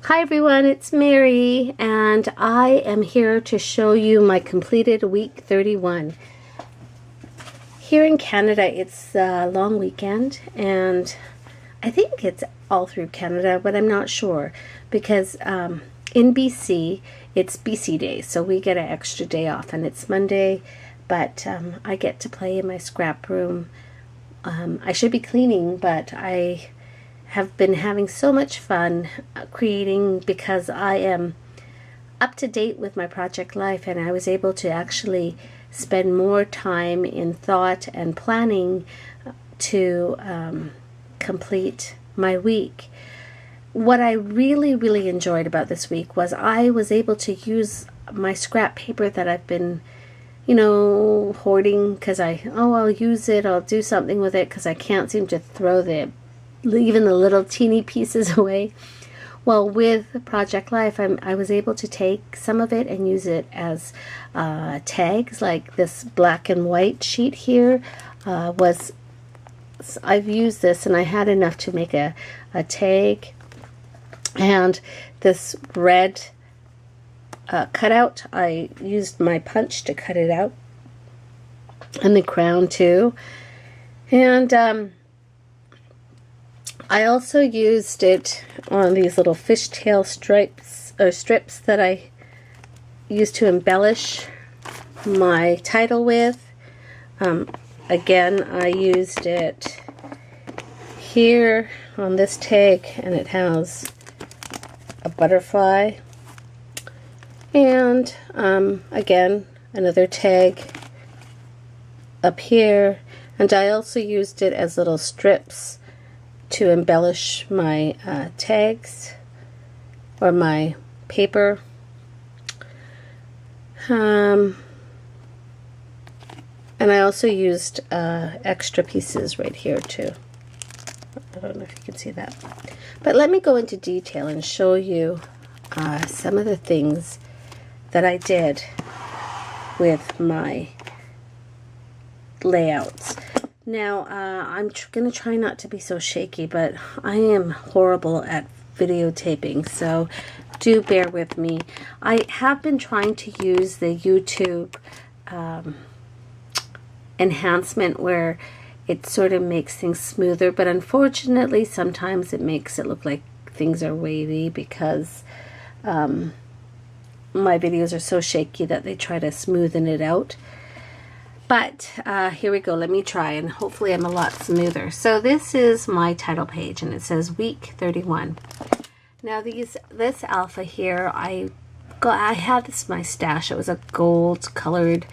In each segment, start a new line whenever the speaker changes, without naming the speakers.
Hi everyone, it's Mary, and I am here to show you my completed week 31. Here in Canada, it's a long weekend, and I think it's all through Canada, but I'm not sure, because in BC, it's BC Day, so we get an extra day off, and it's Monday, but I get to play in my scrap room. I should be cleaning, but I have been having so much fun creating because I am up to date with my project life, and I was able to actually spend more time in thought and planning to complete my week. What I really enjoyed about this week was I was able to use my scrap paper that I've been hoarding because I'll use it, I'll do something with it because I can't seem to throw even the little teeny pieces away. Well, with Project Life, I was able to take some of it and use it as tags, like this black and white sheet here. I've used this, and I had enough to make a tag. And this red cutout, I used my punch to cut it out, and the crown too. And I also used it on these little fishtail strips that I used to embellish my title with. Again, I used it here on this tag, and it has a butterfly. And again, another tag up here. And I also used it as little strips to embellish my tags or my paper. And I also used extra pieces right here too. I don't know if you can see that. But let me go into detail and show you some of the things that I did with my layouts. Now, I'm going to try not to be so shaky, but I am horrible at videotaping, so do bear with me. I have been trying to use the YouTube enhancement where it sort of makes things smoother, but unfortunately sometimes it makes it look like things are wavy because my videos are so shaky that they try to smoothen it out. But here we go. Let me try, and hopefully I'm a lot smoother. So this is my title page, and it says week 31. Now this alpha here, I had this in my stash. It was a gold colored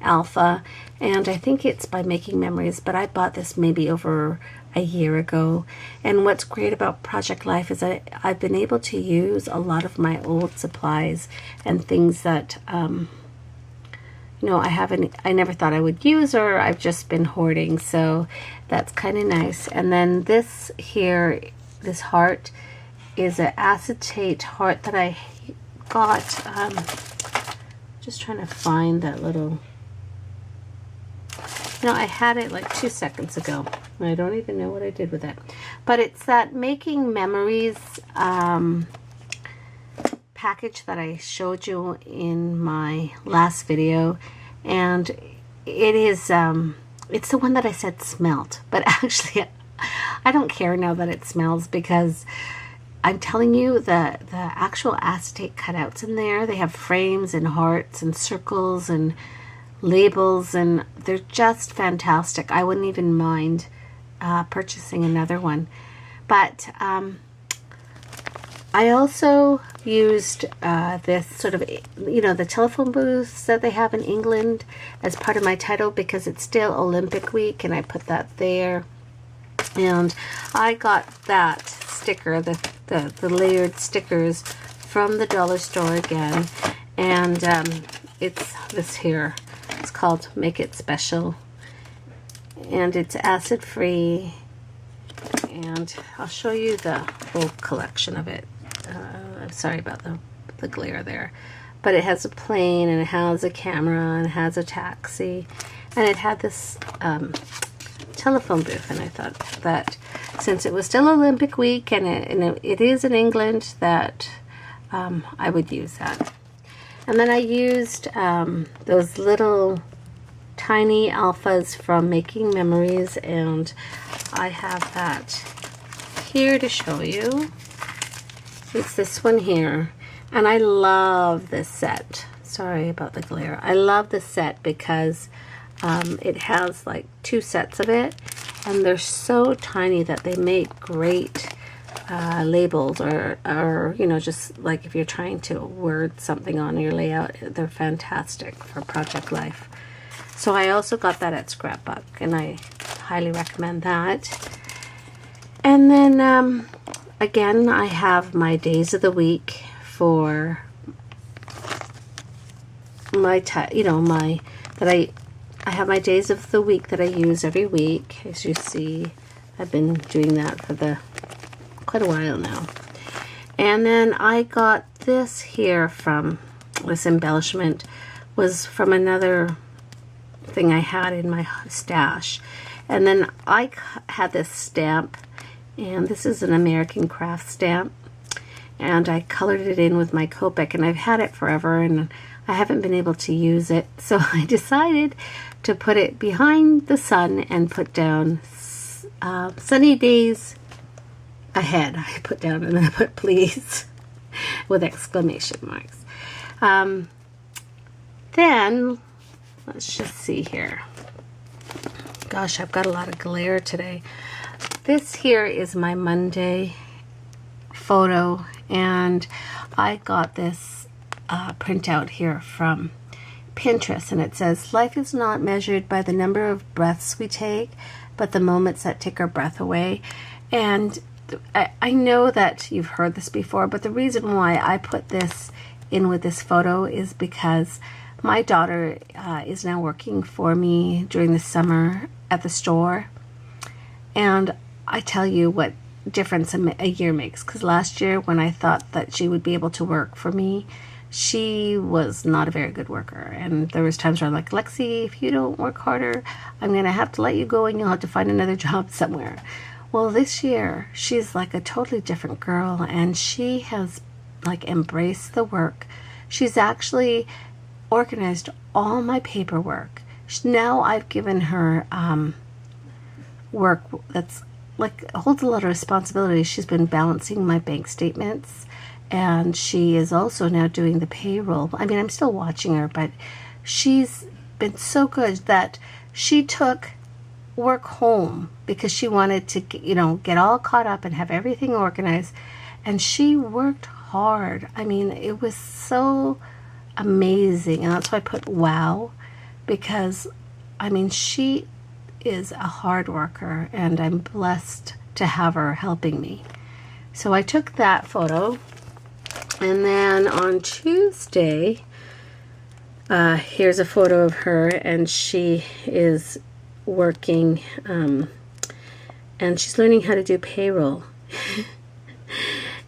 alpha, and I think it's by Making Memories, but I bought this maybe over a year ago. And what's great about Project Life is I've been able to use a lot of my old supplies and things that I never thought I would use, or I've just been hoarding, so that's kind of nice. And then this here, this heart, is an acetate heart that I got, just trying to find that little, I had it like 2 seconds ago. I don't even know what I did with it. But it's that Making Memories package that I showed you in my last video, and it is it's the one that I said smelled, but actually I don't care now that it smells, because I'm telling you, the actual acetate cutouts in there, they have frames and hearts and circles and labels, and they're just fantastic. I wouldn't even mind purchasing another one. But I also used this sort of, the telephone booths that they have in England as part of my title, because it's still Olympic week, and I put that there. And I got that sticker, the layered stickers, from the dollar store again. And it's this here. It's called Make It Special. And it's acid free. And I'll show you the whole collection of it. I'm sorry about the glare there. But it has a plane, and it has a camera, and it has a taxi. And it had this telephone booth, and I thought that since it was still Olympic week and it is in England, that I would use that. And then I used those little tiny alphas from Making Memories, and I have that here to show you. It's this one here, and I love this set. Sorry about the glare. I love this set because it has like 2 sets of it, and they're so tiny that they make great labels, or you know, just like if you're trying to word something on your layout, they're fantastic for Project Life. So I also got that at Scrapbook, and I highly recommend that. And then again, I have my days of the week for my I have my days of the week that I use every week. As you see, I've been doing that for quite a while now. And then I got this here from, this embellishment was from another thing I had in my stash. And then I had this stamp, and this is an American craft stamp, and I colored it in with my Copic, and I've had it forever and I haven't been able to use it, so I decided to put it behind the sun and put down sunny days ahead. I put down, and then I put please with exclamation marks. Then let's just see here. Gosh, I've got a lot of glare today. This here is my Monday photo, and I got this printout here from Pinterest, and it says, "Life is not measured by the number of breaths we take, but the moments that take our breath away." And I know that you've heard this before, but the reason why I put this in with this photo is because my daughter is now working for me during the summer at the store, and I tell you what difference a year makes, because last year when I thought that she would be able to work for me, she was not a very good worker, and there was times where I'm like, "Lexi, if you don't work harder, I'm gonna have to let you go and you'll have to find another job somewhere." Well, this year she's like a totally different girl, and she has like embraced the work. She's actually organized all my paperwork. Now I've given her work that's like holds a lot of responsibility. She's been balancing my bank statements, and she is also now doing the payroll. I mean, I'm still watching her, but she's been so good that she took work home because she wanted to, you know, get all caught up and have everything organized, and she worked hard. I mean, it was so amazing, and that's why I put wow, because I mean, she is a hard worker, and I'm blessed to have her helping me. So I took that photo. And then on Tuesday, here's a photo of her, and she is working, and she's learning how to do payroll.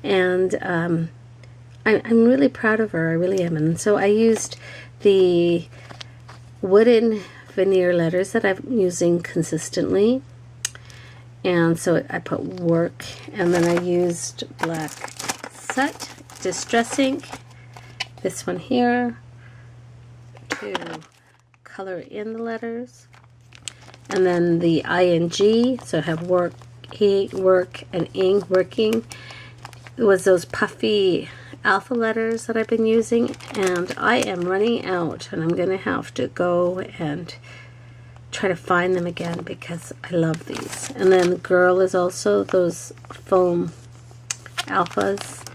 And I'm really proud of her, I really am. And so I used the wooden veneer letters that I'm using consistently, and so I put work, and then I used black Sut Distress ink, this one here, to color in the letters, and then the ing, so I have work, work, and ing, working. It was those puffy alpha letters that I've been using, and I am running out, and I'm gonna have to go and try to find them again because I love these. And then girl is also those foam alphas.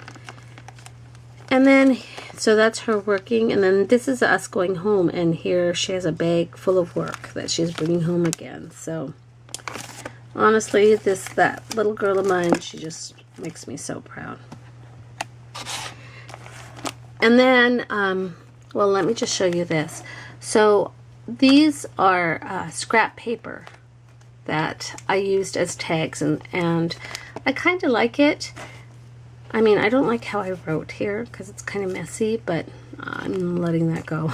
And then, so that's her working, and then this is us going home, and here she has a bag full of work that she's bringing home again. So honestly, that little girl of mine, she just makes me so proud. And then, well, let me just show you this. So these are scrap paper that I used as tags, and I kind of like it. I mean, I don't like how I wrote here because it's kind of messy, but I'm letting that go.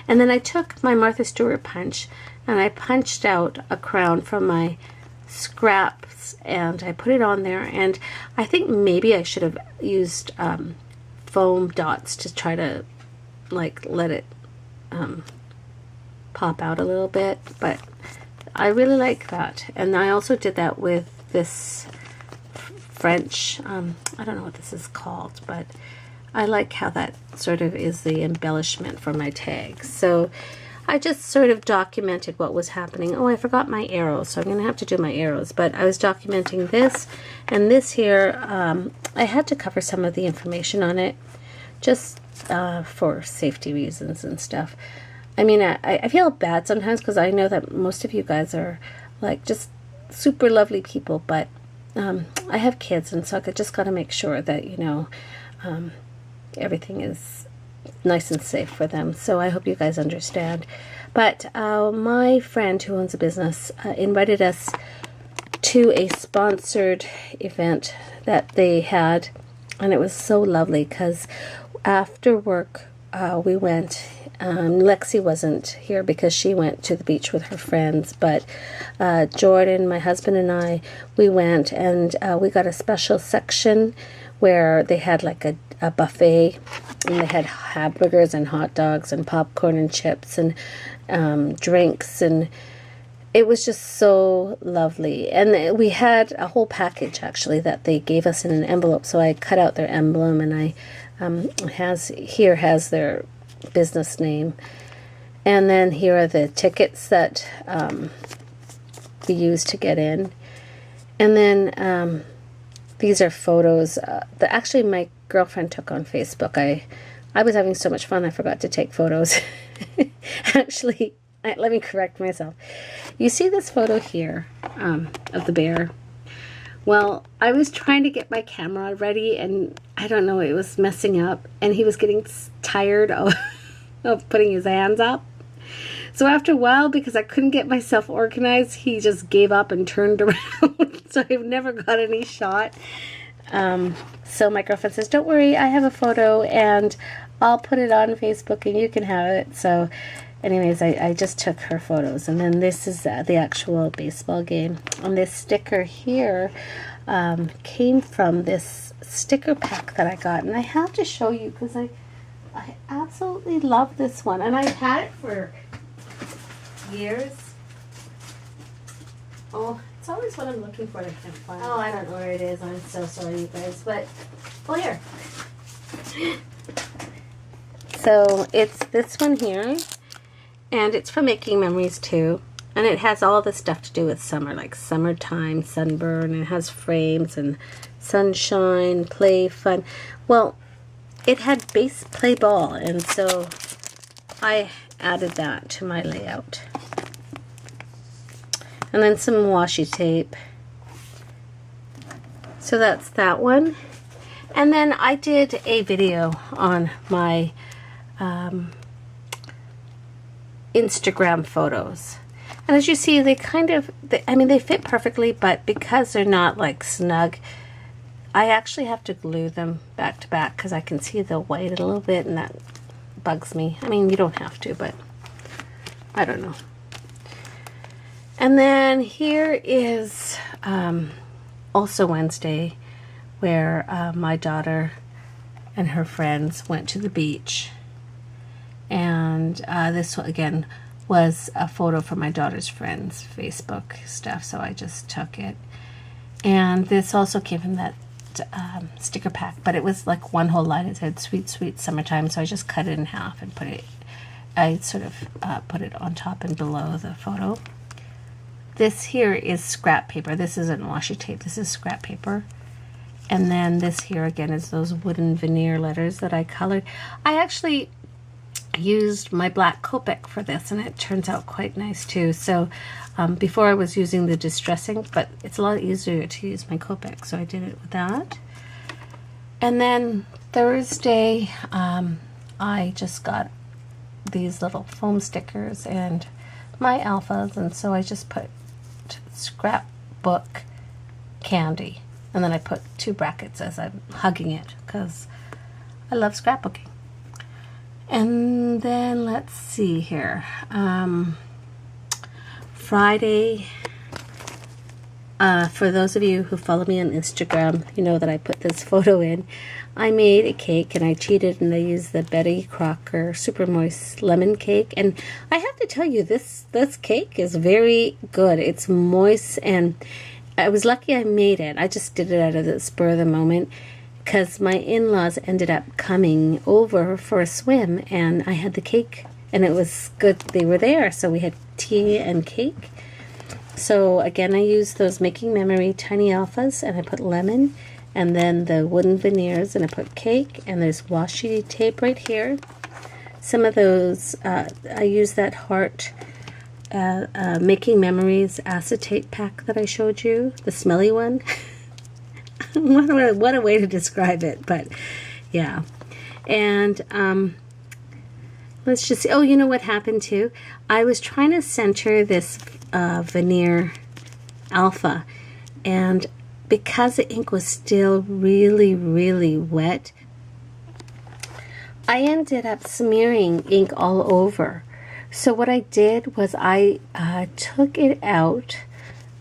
And then I took my Martha Stewart punch, and I punched out a crown from my scraps, and I put it on there, and I think maybe I should have used foam dots to try to like let it pop out a little bit, but I really like that. And I also did that with this French, I don't know what this is called, but I like how that sort of is the embellishment for my tags. So I just sort of documented what was happening. Oh, I forgot my arrows, so I'm going to have to do my arrows. But I was documenting this, and this here, I had to cover some of the information on it, just for safety reasons and stuff. I mean, I feel bad sometimes because I know that most of you guys are like just super lovely people, but I have kids, and so I just got to make sure that, you know, everything is nice and safe for them. So I hope you guys understand. But my friend who owns a business invited us to a sponsored event that they had, and it was so lovely because after work we went. Lexi wasn't here because she went to the beach with her friends, but Jordan, my husband, and I, we went, and we got a special section where they had like a buffet, and they had hamburgers and hot dogs and popcorn and chips and drinks, and it was just so lovely. And we had a whole package actually that they gave us in an envelope, so I cut out their emblem, and I has their business name, and then here are the tickets that we used to get in, and then these are photos that actually my girlfriend took on Facebook. I was having so much fun I forgot to take photos. Actually, let me correct myself. You see this photo here of the bear? Well, I was trying to get my camera ready, and I don't know, it was messing up, and he was getting tired of putting his hands up. So after a while, because I couldn't get myself organized, he just gave up and turned around. So I've never got any shot. So my girlfriend says, don't worry, I have a photo, and I'll put it on Facebook, and you can have it. So anyways, I just took her photos. And then this is the actual baseball game. And this sticker here came from this sticker pack that I got. And I have to show you because I absolutely love this one. And I've had it for years. Oh, it's always what I'm looking for. I can't find. Oh, I don't know where it is. I'm so sorry, you guys. But, oh, here. So it's this one here. And it's for making memories too. And it has all the stuff to do with summer, like summertime, sunburn. It has frames and sunshine, play, fun. Well, it had base play ball, and so I added that to my layout. And then some washi tape. So that's that one. And then I did a video on my Instagram photos, and as you see, they kind of, they fit perfectly, but because they're not like snug, I actually have to glue them back to back because I can see the white a little bit, and that bugs me. I mean, you don't have to, but I don't know. And then here is also Wednesday, where my daughter and her friends went to the beach. And this one, again, was a photo from my daughter's friends' Facebook stuff, so I just took it. And this also came from that sticker pack, but it was like one whole line. It said "Sweet, Sweet Summertime," so I just cut it in half and I sort of put it on top and below the photo. This here is scrap paper. This isn't washi tape. This is scrap paper. And then this here, again, is those wooden veneer letters that I colored. I actually used my black Copic for this, and it turns out quite nice too. So before I was using the distressing, but it's a lot easier to use my Copic, so I did it with that. And then Thursday, I just got these little foam stickers and my alphas, and so I just put scrapbook candy, and then I put 2 brackets as I'm hugging it because I love scrapbooking. And then let's see here. Friday, For those of you who follow me on Instagram, you know that I put this photo in. I made a cake and I cheated and I used the Betty Crocker Super Moist Lemon Cake. And I have to tell you, this cake is very good. It's moist, and I was lucky I made it. I just did it out of the spur of the moment because my in-laws ended up coming over for a swim and I had the cake and it was good. They were there, so we had tea and cake. So again, I used those Making Memory Tiny Alphas, and I put lemon, and then the wooden veneers, and I put cake, and there's washi tape right here. Some of those, I used that Heart Making Memories acetate pack that I showed you, the smelly one. What a way to describe it, but yeah. And let's just see. Oh, you know what happened too? I was trying to center this veneer alpha, and because the ink was still really, really wet, I ended up smearing ink all over. So what I did was I took it out,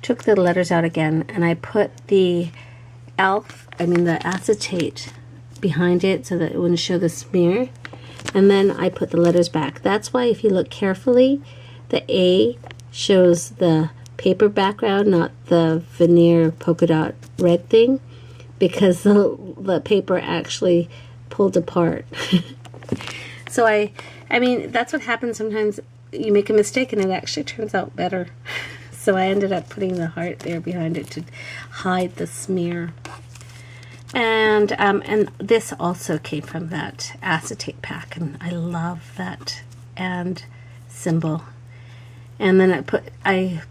took the letters out again, and I put the the acetate behind it so that it wouldn't show the smear. And then I put the letters back. That's why if you look carefully, the A shows the paper background, not the veneer polka dot red thing, because the paper actually pulled apart. So I mean, that's what happens sometimes. You make a mistake and it actually turns out better. So I ended up putting the heart there behind it to hide the smear. And this also came from that acetate pack, and I love that and symbol. And then I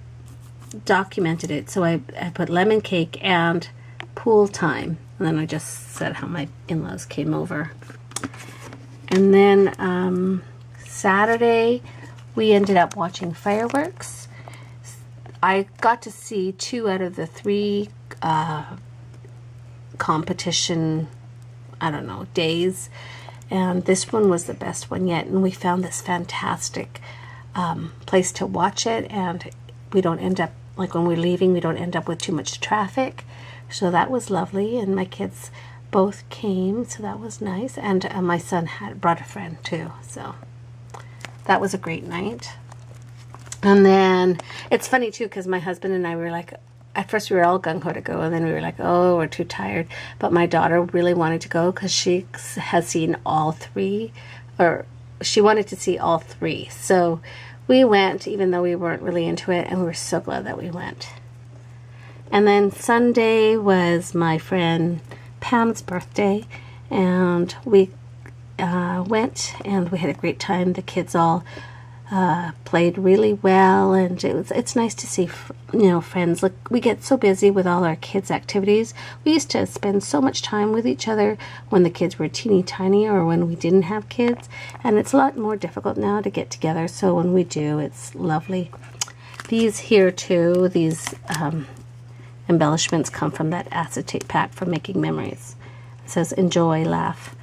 documented it, so I put lemon cake and pool time, and then I just said how my in-laws came over. And then Saturday we ended up watching fireworks. I got to see 2 out of the 3 competition, I don't know, days, and this one was the best one yet. And we found this fantastic place to watch it, and we don't end up, like when we're leaving, we don't end up with too much traffic, so that was lovely. And my kids both came, so that was nice, and my son had brought a friend too, so that was a great night. And then it's funny too, because my husband and I were like, at first we were all gung-ho to go, and then we were like, oh, we're too tired. But my daughter really wanted to go because she has seen all 3, or she wanted to see all 3. So we went, even though we weren't really into it, and we were so glad that we went. And then Sunday was my friend Pam's birthday, and we went, and we had a great time. The kids all played really well, and it's nice to see friends. Look, we get so busy with all our kids' activities. We used to spend so much time with each other when the kids were teeny tiny or when we didn't have kids, and it's a lot more difficult now to get together. So when we do, it's lovely. These here too, these embellishments come from that acetate pack from Making Memories. It says enjoy, laugh.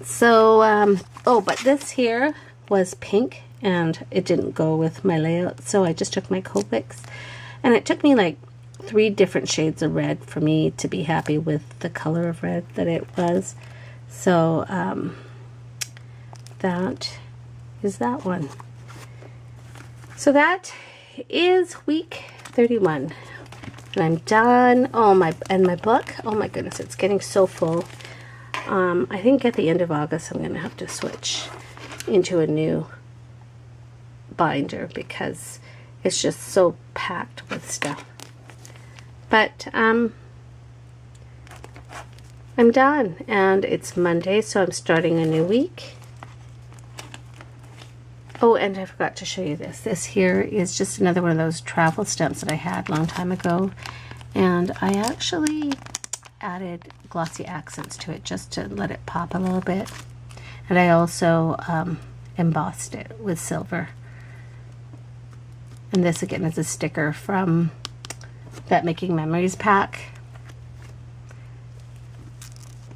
So but this here was pink, and it didn't go with my layout, so I just took my Copics, and it took me like 3 different shades of red for me to be happy with the color of red that it was. So that is that one. So that is week 31, and I'm done. My book, oh my goodness, it's getting so full. I think at the end of August I'm gonna have to switch into a new binder because it's just so packed with stuff. But I'm done, and it's Monday, so I'm starting a new week. Oh, and I forgot to show you this. This here is just another one of those travel stamps that I had a long time ago, and I actually added glossy accents to it just to let it pop a little bit. And I also embossed it with silver. And this again is a sticker from that Making Memories pack.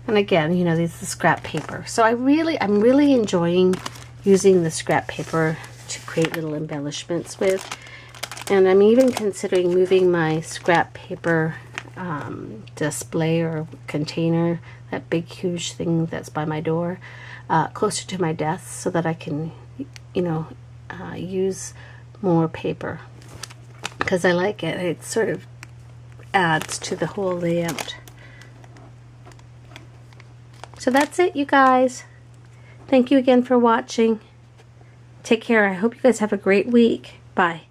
And again, this is scrap paper. So I'm really enjoying using the scrap paper to create little embellishments with. And I'm even considering moving my scrap paper display or container, that big huge thing that's by my door, closer to my desk so that I can, you know, use more paper, because I like it. It sort of adds to the whole layout. So that's it, you guys. Thank you again for watching. Take care. I hope you guys have a great week. Bye.